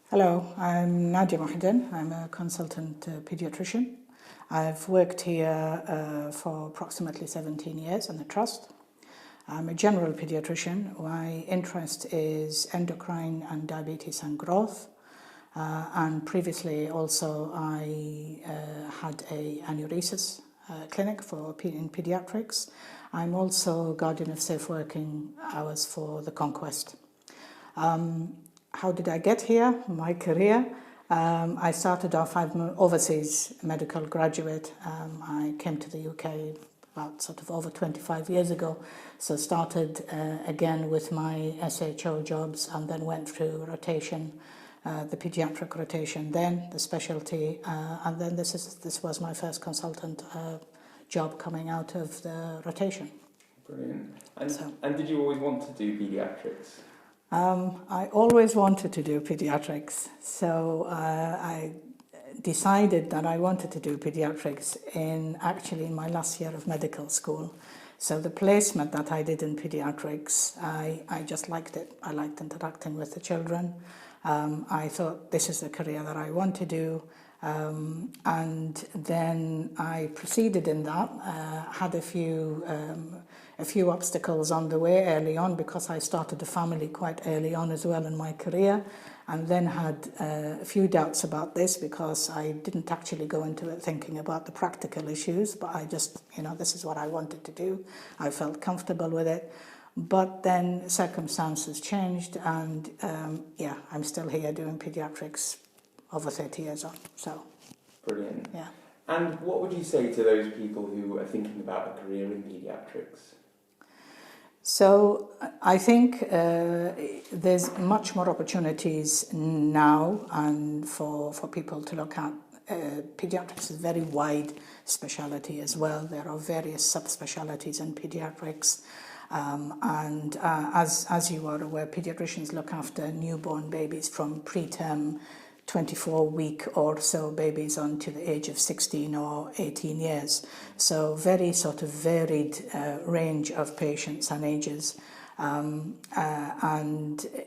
Hello, I'm Nadia Muhi-Iddin. I'm a consultant pediatrician. I've worked here for approximately 17 years in the trust. I'm a general pediatrician. My interest is endocrine and diabetes and growth. And previously also I had a anuresis clinic in pediatrics. I'm also guardian of safe working hours for the Conquest. How did I get here? My career. I started off, I'm an overseas medical graduate. I came to the UK about sort of over 25 years ago. So started again with my SHO jobs and then went through rotation, the pediatric rotation, then the specialty, and then this was my first consultant job coming out of the rotation. Brilliant. And did you always want to do paediatrics? I always wanted to do pediatrics, so I decided that I wanted to do pediatrics in my last year of medical school. So the placement that I did in pediatrics, I just liked it. I liked interacting with the children. I thought this is the career that I want to do. And then I proceeded in that, had a few obstacles on the way early on because I started a family quite early on as well in my career, and then had a few doubts about this because I didn't actually go into it thinking about the practical issues, but I just, this is what I wanted to do. I felt comfortable with it. But then circumstances changed and I'm still here doing pediatrics over 30 years on, so. Brilliant. Yeah. And what would you say to those people who are thinking about a career in paediatrics? So I think there's much more opportunities now and for people to look at. Pediatrics is a very wide speciality as well. There are various subspecialties in pediatrics. As you are aware, pediatricians look after newborn babies from preterm 24-week or so babies on to the age of 16 or 18 years. So very sort of varied range of patients and ages. And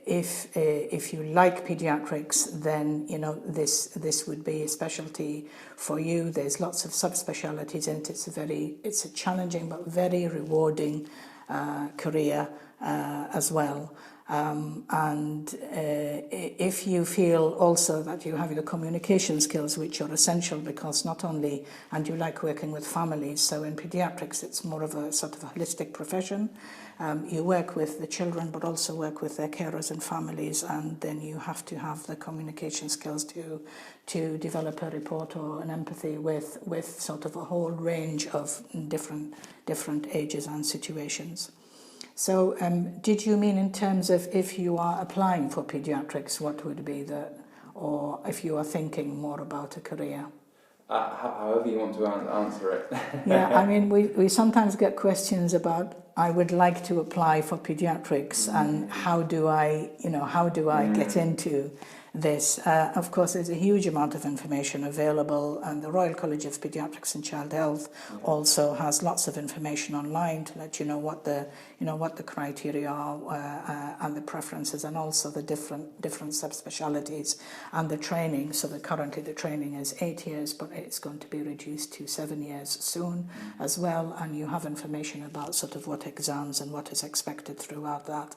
if you like pediatrics, then this would be a specialty for you. There's lots of subspecialties in it. It's a challenging but very rewarding career as well. And if you feel also that you have the communication skills, which are essential because not only, and you like working with families, so in pediatrics it's more of a sort of a holistic profession. You work with the children but also work with their carers and families, and then you have to have the communication skills to develop a rapport or an empathy with sort of a whole range of different ages and situations. So did you mean in terms of if you are applying for pediatrics, what would be or if you are thinking more about a career? However you want to answer it. Yeah, I mean, we sometimes get questions about, I would like to apply for pediatrics and how do I get into this? Of course, there's a huge amount of information available, and the Royal College of Paediatrics and Child Health also has lots of information online to let you know what the criteria are and the preferences, and also the different subspecialties and the training. So currently the training is 8 years, but it's going to be reduced to 7 years soon as well, and you have information about sort of what exams and what is expected throughout that.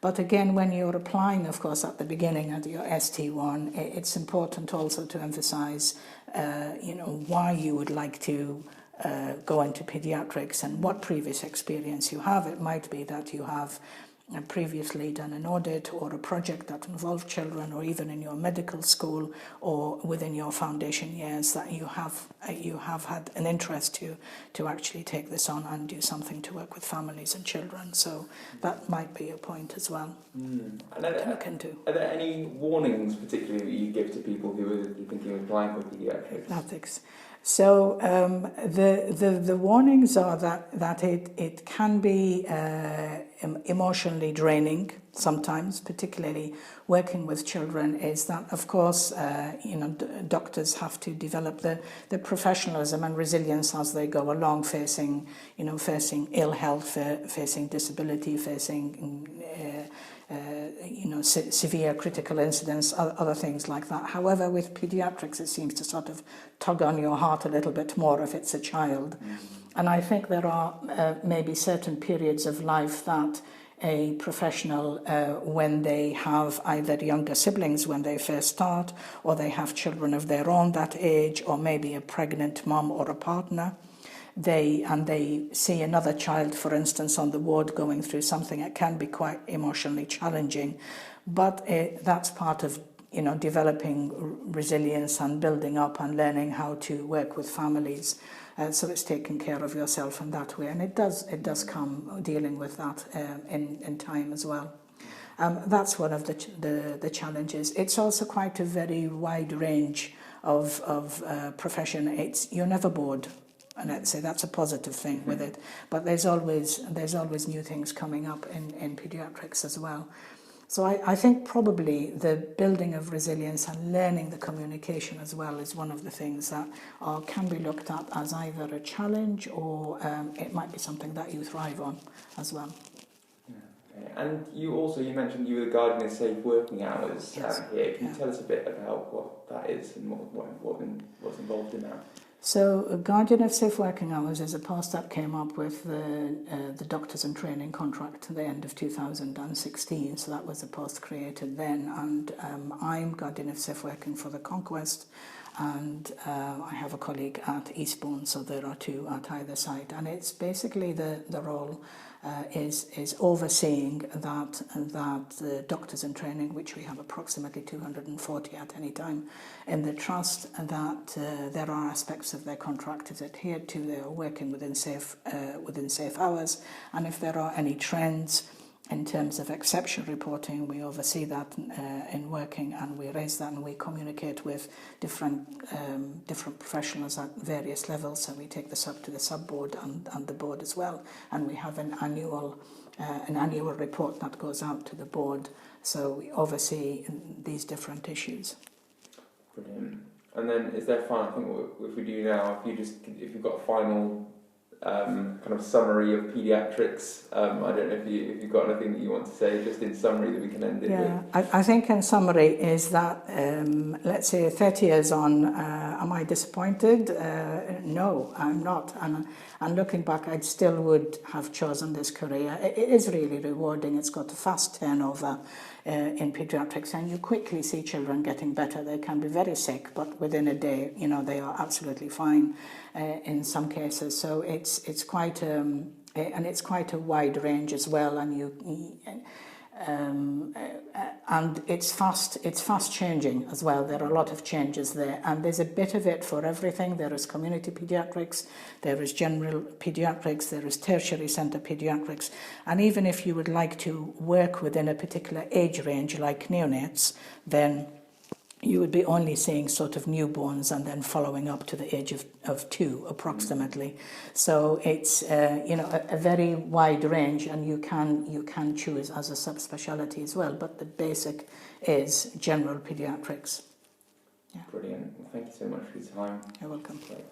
But again, when you're applying, of course, at the beginning at your ST1, it's important also to emphasize, why you would like to go into pediatrics and what previous experience you have. It might be that you have previously done an audit or a project that involved children, or even in your medical school or within your foundation years that you have had an interest to actually take this on and do something to work with families and children. So that might be a point as well to look into. Are there any warnings particularly that you give to people who are thinking of applying for pediatrics? So the warnings are that it can be emotionally draining sometimes, particularly working with children, is that, of course, doctors have to develop the professionalism and resilience as they go along, facing ill health, facing disability, facing severe critical incidents, other things like that. However, with paediatrics, it seems to sort of tug on your heart a little bit more if it's a child. And I think there are maybe certain periods of life that a professional, when they have either younger siblings when they first start, or they have children of their own that age, or maybe a pregnant mum or a partner, they see another child, for instance, on the ward going through something that can be quite emotionally challenging, but that's part of developing resilience and building up and learning how to work with families. So it's taking care of yourself in that way, and it does come dealing with that in time as well. That's one of the challenges. It's also quite a very wide range of profession. You're never bored. And I'd say that's a positive thing with it. But there's always new things coming up in paediatrics as well. So I think probably the building of resilience and learning the communication as well is one of the things that can be looked at as either a challenge or it might be something that you thrive on as well. Yeah, okay. And you mentioned you were the Guardian of Safe Working Hours here. Can you tell us a bit about what that is and what's involved in that? So, Guardian of Safe Working Hours is a post that came up with the Doctors in Training contract at the end of 2016. So that was a post created then, and I'm Guardian of Safe Working for the Conquest, and I have a colleague at Eastbourne, so there are two at either side. And it's basically the role is overseeing that the doctors in training, which we have approximately 240 at any time in the trust, that there are aspects of their contract is adhered to. They are working within safe hours, and if there are any trends in terms of exception reporting, we oversee that in working, and we raise that, and we communicate with different professionals at various levels. So we take this up to the sub-board and the board as well, and we have an annual report that goes out to the board. So we oversee these different issues. Brilliant. And then is there final? I think if we do now, if you've got a final kind of summary of paediatrics. I don't know if you've got anything that you want to say, just in summary, that we can end it with. I think in summary is that, let's say 30 years on, am I disappointed? No, I'm not. And looking back, I still would have chosen this career. It is really rewarding. It's got a fast turnover in paediatrics, and you quickly see children getting better. They can be very sick, but within a day, they are absolutely fine in some cases. So it's quite and it's quite a wide range as well, and and it's fast changing as well. There are a lot of changes there, and there's a bit of it for everything. There is community paediatrics, there is general paediatrics, there is tertiary centre paediatrics, and even if you would like to work within a particular age range like neonates, then you would be only seeing sort of newborns and then following up to the age of 2 approximately. So it's a very wide range, and you can choose as a subspecialty as well, but the basic is general paediatrics. Yeah. Brilliant. Well, thank you so much for your time. You're welcome. Great.